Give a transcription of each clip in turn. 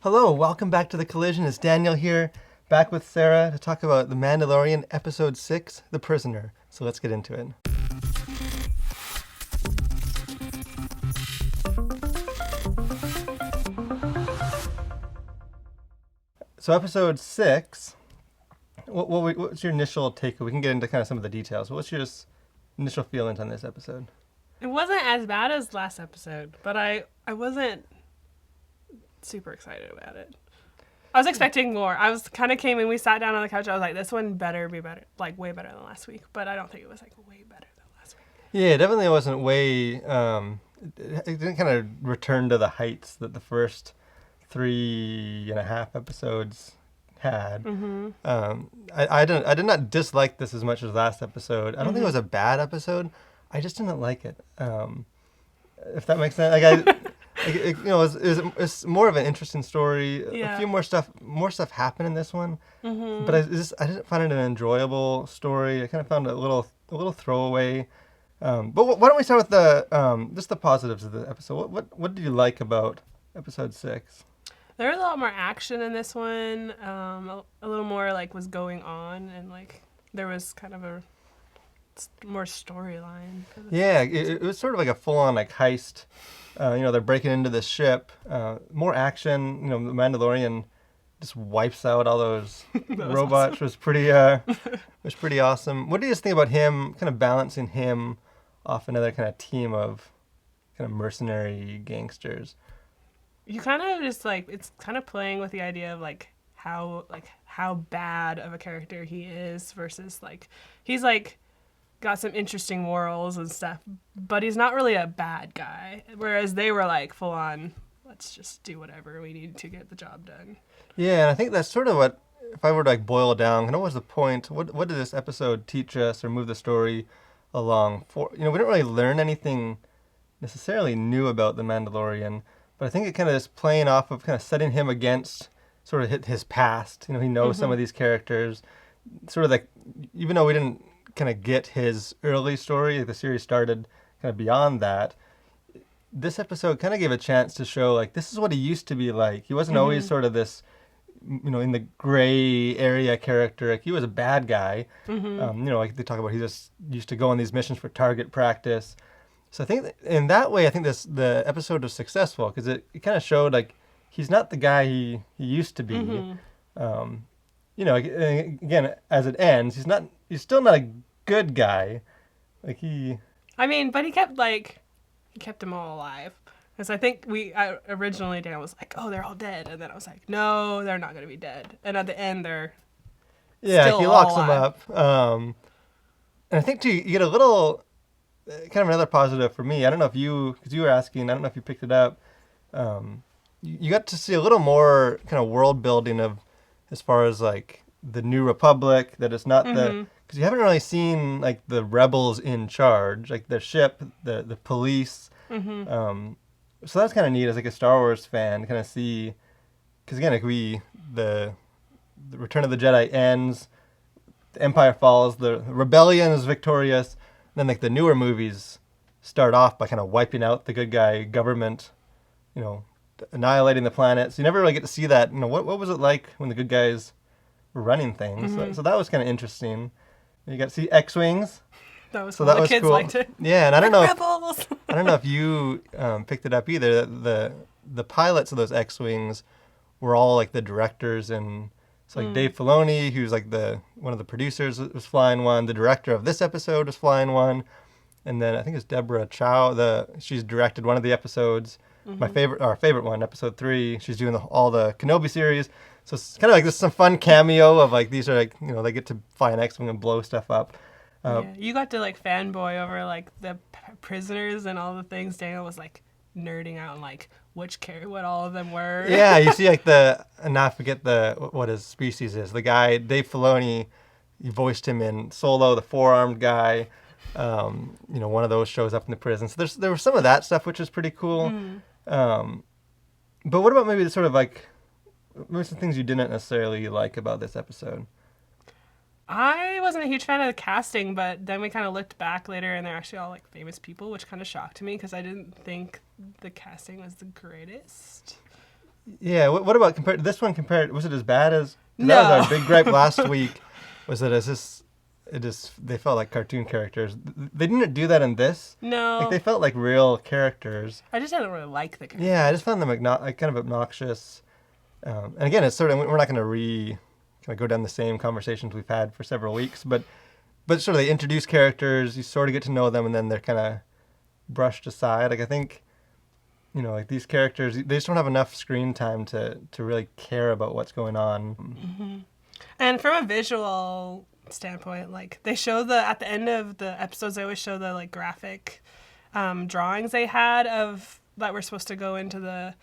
Hello, welcome back to The Collision. It's Daniel here, back with Sarah to talk about The Mandalorian, Episode 6, The Prisoner. So let's get into it. So Episode 6, what's your initial take? We can get into kind of some of the details. What's your initial feelings on this episode? It wasn't as bad as last episode, but I wasn't super excited about it. I was expecting more. I was kind of came and we sat down on the couch. I was like, this one better be better, like way better than last week. But I don't think it was like way better than last week. Yeah, definitely wasn't way. It didn't kind of return to the heights that the first 3.5 episodes had. Mm-hmm. I did not dislike this as much as last episode. I don't think it was a bad episode. I just didn't like it. If that makes sense. Like it's more of an interesting story. Yeah. A few more stuff happened in this one, but I didn't find it an enjoyable story. I kind of found it a little throwaway. But why don't we start with just the positives of the episode? What did you like about episode 6? There was a lot more action in this one. A little more like was going on, and like there was kind of a more storyline. Yeah, it was sort of like a full-on like heist. They're breaking into this ship. More action. The Mandalorian just wipes out all those robots. Awesome. Was pretty awesome. What do you just think about him? Kind of balancing him off another kind of team of kind of mercenary gangsters. You kind of just like it's kind of playing with the idea of like how bad of a character he is versus like he's like got some interesting morals and stuff, but he's not really a bad guy. Whereas they were like full on, let's just do whatever we need to get the job done. Yeah, and I think that's sort of what, if I were to like boil it down, what was the point? What did this episode teach us or move the story along for? We didn't really learn anything necessarily new about the Mandalorian, but I think it kind of is playing off of kind of setting him against sort of his past. He knows some of these characters, sort of like, even though we didn't kind of get his early story, the series started kind of beyond that. This episode kind of gave a chance to show like this is what he used to be like. He wasn't always sort of this, in the gray area character. Like he was a bad guy. Like they talk about, he just used to go on these missions for target practice. So I think in that way, I think the episode was successful because it kind of showed like he's not the guy he used to be. Again, as it ends, he's still not a good guy. But he kept them all alive. Because I think originally Dan was like, oh, they're all dead. And then I was like, no, they're not going to be dead. And at the end, they're still he all locks alive. them up. And I think too, you get a little, kind of another positive for me. I don't know if because you were asking, I don't know if you picked it up. You got to see a little more kind of world building of, as far as like the New Republic, that it's not because you haven't really seen like the rebels in charge, like the ship, the police. So that's kind of neat as like a Star Wars fan to kind of see, because again, like the Return of the Jedi ends, the Empire falls, the rebellion is victorious, then like the newer movies start off by kind of wiping out the good guy government, annihilating the planet. So you never really get to see that. What was it like when the good guys were running things? So that was kind of interesting. You got to see X-Wings. That was So cool. that The was kids cool. liked it. Yeah, and I don't know. Rebels! I don't know if you picked it up either. The pilots of those X-Wings were all like the directors, and so like Dave Filoni, who's like one of the producers, was flying one. The director of this episode was flying one, and then I think it's Deborah Chow. She's directed one of the episodes. Our favorite one, episode 3. She's doing all the Kenobi series. So it's kind of like this some fun cameo of like these are like they get to fly an X-wing and blow stuff up. You got to like fanboy over like the prisoners and all the things. Daniel was like nerding out on like what all of them were. Yeah, you see like I forget what his species is. The guy, Dave Filoni, he voiced him in Solo, the four-armed guy. One of those shows up in the prison. So there was some of that stuff, which is pretty cool. But what about maybe sort of like maybe some things you didn't necessarily like about this episode? I wasn't a huge fan of the casting, but then we kind of looked back later and they're actually all like famous people, which kind of shocked me because I didn't think the casting was the greatest. Yeah. What about compared this one? Compared, was it as bad as? 'Cause No. that was our big gripe last week. Was that as this? It just they felt like cartoon characters. They didn't do that in this. Like No. they felt like real characters. I just didn't really like the character. Yeah, I just found them like kind of obnoxious. And again, it's sort of we're not going to kind of go down the same conversations we've had for several weeks, but sort of they introduce characters, you sort of get to know them, and then they're kind of brushed aside. Like I think, like these characters, they just don't have enough screen time to really care about what's going on. And from a visual standpoint, like they show at the end of the episodes, they always show the like graphic drawings they had of that were supposed to go into the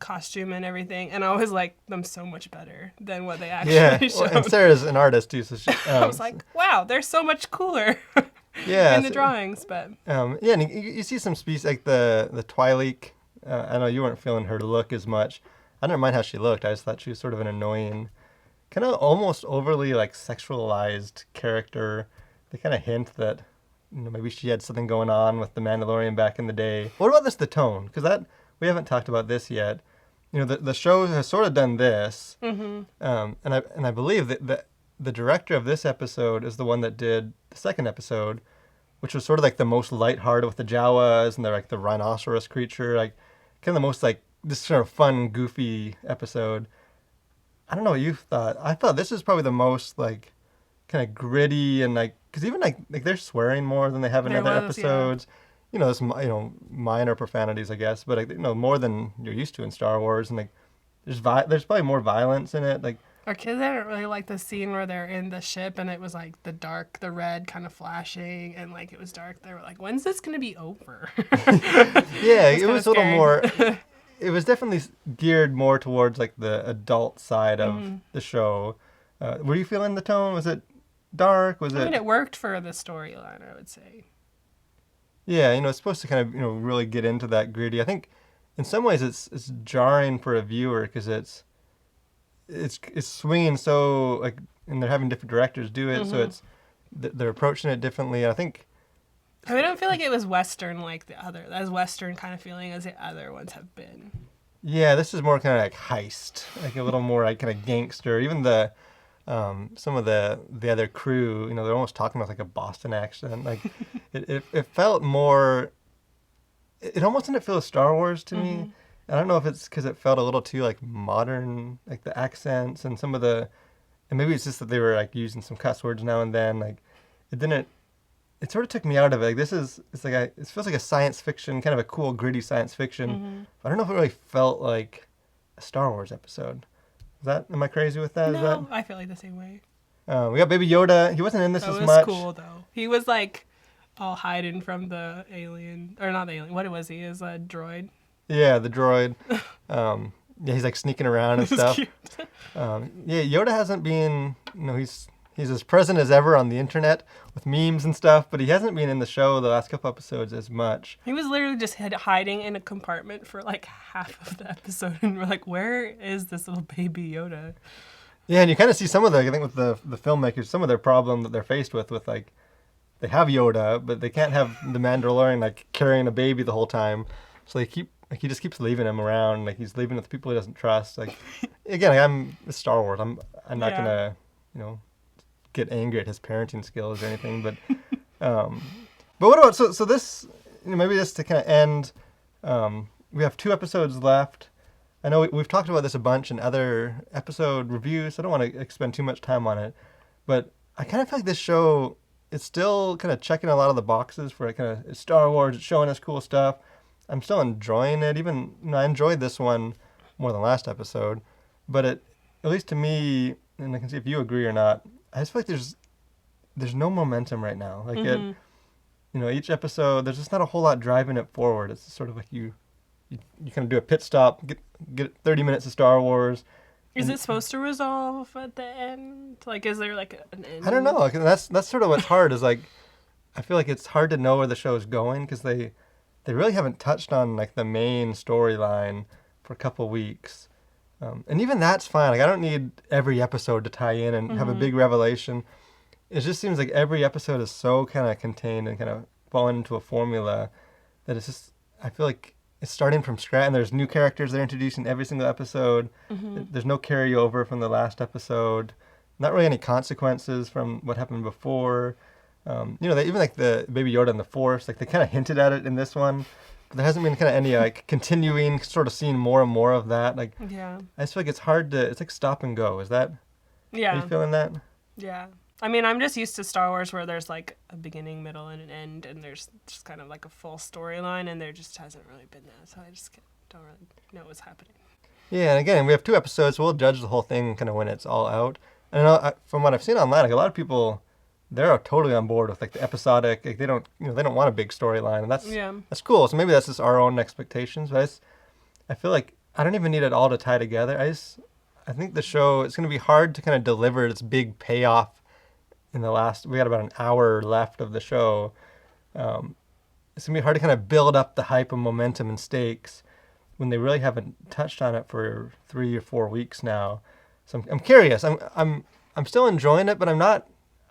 costume and everything, and I always like them so much better than what they actually Yeah, showed. and Sarah's an artist too, so she, I was like, wow, they're so much cooler yeah, in the drawings. But yeah, and you see some species like the Twi'lek. I know you weren't feeling her look as much. I didn't mind how she looked. I just thought she was sort of an annoying, kind of almost overly like sexualized character. They kind of hint that maybe she had something going on with the Mandalorian back in the day. What about the tone? Because we haven't talked about this yet. The show has sort of done this, and I believe that the director of this episode is the one that did the second episode, which was sort of like the most lighthearted with the Jawas and they're like the rhinoceros creature, like kind of the most like this sort of fun, goofy episode. I don't know what you thought. I thought this is probably the most like kind of gritty and like because even like they're swearing more than they have in There other was, yeah. episodes. There's minor profanities, I guess, but like, more than you're used to in Star Wars, and like there's probably more violence in it. Like our kids didn't really like the scene where they're in the ship and it was like the red kind of flashing and like it was dark. They were like, when's this gonna be over? yeah, it was a little scary. more. It was definitely geared more towards like the adult side of the show. Were you feeling the tone? Was it dark? Was I it? mean, it worked for the storyline, I would say. Yeah, it's supposed to kind of really get into that gritty. I think in some ways it's jarring for a viewer because it's swinging so like, and they're having different directors do it, so it's they're approaching it differently. I think. I mean, I don't feel like it was Western like as Western kind of feeling as the other ones have been. Yeah, this is more kind of like heist, like a little more like kind of gangster. Even the some of the other crew, they're almost talking with like a Boston accent. Like it felt more. It almost didn't feel Star Wars to me. I don't know if it's because it felt a little too like modern, like the accents and some of the, and maybe it's just that they were like using some cuss words now and then. Like it didn't. It sort of took me out of it. Like it feels like a science fiction, kind of a cool, gritty science fiction. But I don't know if it really felt like a Star Wars episode. Am I crazy with that? No, I feel like the same way. We got Baby Yoda. He wasn't in this as That was much. cool though. He was like all hiding from the alien, or not the alien. What was he? Is a droid. Yeah, the droid. Yeah, he's like sneaking around and stuff. Cute. Yeah, Yoda hasn't been. He's as present as ever on the internet with memes and stuff, but he hasn't been in the show the last couple episodes as much. He was literally just hiding in a compartment for like half of the episode, and we're like, where is this little baby Yoda? Yeah, and you kind of see some of I think with the filmmakers, some of their problem that they're faced with like, they have Yoda, but they can't have the Mandalorian like carrying a baby the whole time. So he just keeps leaving him around, like he's leaving with people he doesn't trust. Like, again, it's Star Wars. I'm not gonna, get angry at his parenting skills or anything, but what about so this, maybe just to kind of end, we have 2 episodes left. I know we've talked about this a bunch in other episode reviews, so I don't want to expend too much time on it, but I kind of feel like this show, it's still kind of checking a lot of the boxes for it's Star Wars, it's showing us cool stuff. I'm still enjoying it, even, I enjoyed this one more than last episode, but at least to me, and I can see if you agree or not, I just feel like there's no momentum right now. Like each episode, there's just not a whole lot driving it forward. It's sort of like you kind of do a pit stop, get 30 minutes of Star Wars. Is it supposed to resolve at the end? Like, is there like an end? I don't know. Like, that's sort of what's hard is like, I feel like it's hard to know where the show is going because they really haven't touched on like the main storyline for a couple weeks. And even that's fine. Like, I don't need every episode to tie in and have a big revelation. It just seems like every episode is so kind of contained and kind of falling into a formula that it's just, I feel like it's starting from scratch, and there's new characters they're introducing every single episode. There's no carryover from the last episode. Not really any consequences from what happened before. They even like the Baby Yoda and the Force, like they kind of hinted at it in this one, but there hasn't been kind of any like continuing sort of seeing more and more of that. Like, Yeah. I just feel like it's hard to. It's like stop and go. Is that? Are Yeah. you feeling that? Yeah. I mean, I'm just used to Star Wars where there's like a beginning, middle, and an end, and there's just kind of like a full storyline, and there just hasn't really been that. So I just don't really know what's happening. Yeah, and again, we have 2 episodes, so we'll judge the whole thing kind of when it's all out. And I know, from what I've seen online, like a lot of people, they're totally on board with like the episodic. Like they don't want a big storyline, and that's cool. So maybe that's just our own expectations. But I feel like I don't even need it all to tie together. I think the show, it's going to be hard to kind of deliver its big payoff in the last. We got about an hour left of the show. It's going to be hard to kind of build up the hype and momentum and stakes when they really haven't touched on it for 3 or 4 weeks now. So I'm curious. I'm still enjoying it, but I'm not.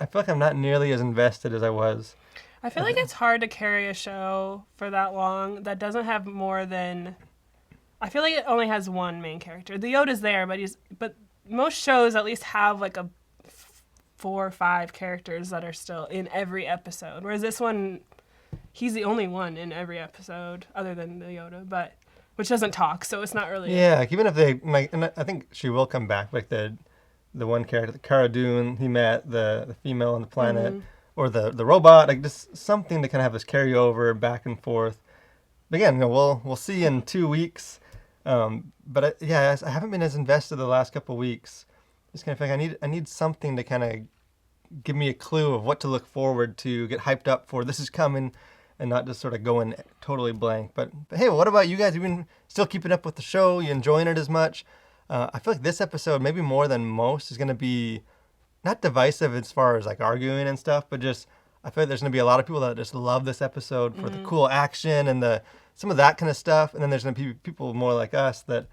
I feel like I'm not nearly as invested as I was. I feel like it's hard to carry a show for that long that doesn't have more than. I feel like it only has one main character. The Yoda's there, but most shows at least have like a 4 or 5 characters that are still in every episode. Whereas this one, he's the only one in every episode other than the Yoda, but which doesn't talk, so it's not really. Yeah, like even if they like, and I think she will come back. Like the one character, the Cara Dune, he met the female on the planet, or the robot. Like just something to kind of have this carryover back and forth. But again, we'll see in 2 weeks. But I haven't been as invested the last couple of weeks. Just kind of feel like I need something to kind of give me a clue of what to look forward to, get hyped up for. This is coming, and not just sort of going totally blank. But hey, what about you guys? You been still keeping up with the show? You enjoying it as much? I feel like this episode, maybe more than most, is going to be not divisive as far as like arguing and stuff, but just I feel like there's going to be a lot of people that just love this episode for the cool action and some of that kind of stuff. And then there's going to be people more like us that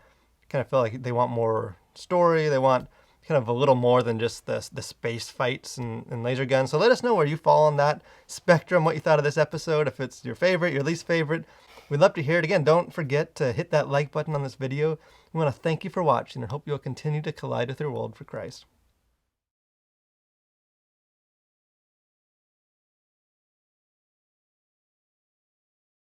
kind of feel like they want more story. They want kind of a little more than just the space fights and laser guns. So let us know where you fall on that spectrum, what you thought of this episode, if it's your favorite, your least favorite. We'd love to hear it. Again, don't forget to hit that like button on this video. We want to thank you for watching and hope you'll continue to collide with your world for Christ.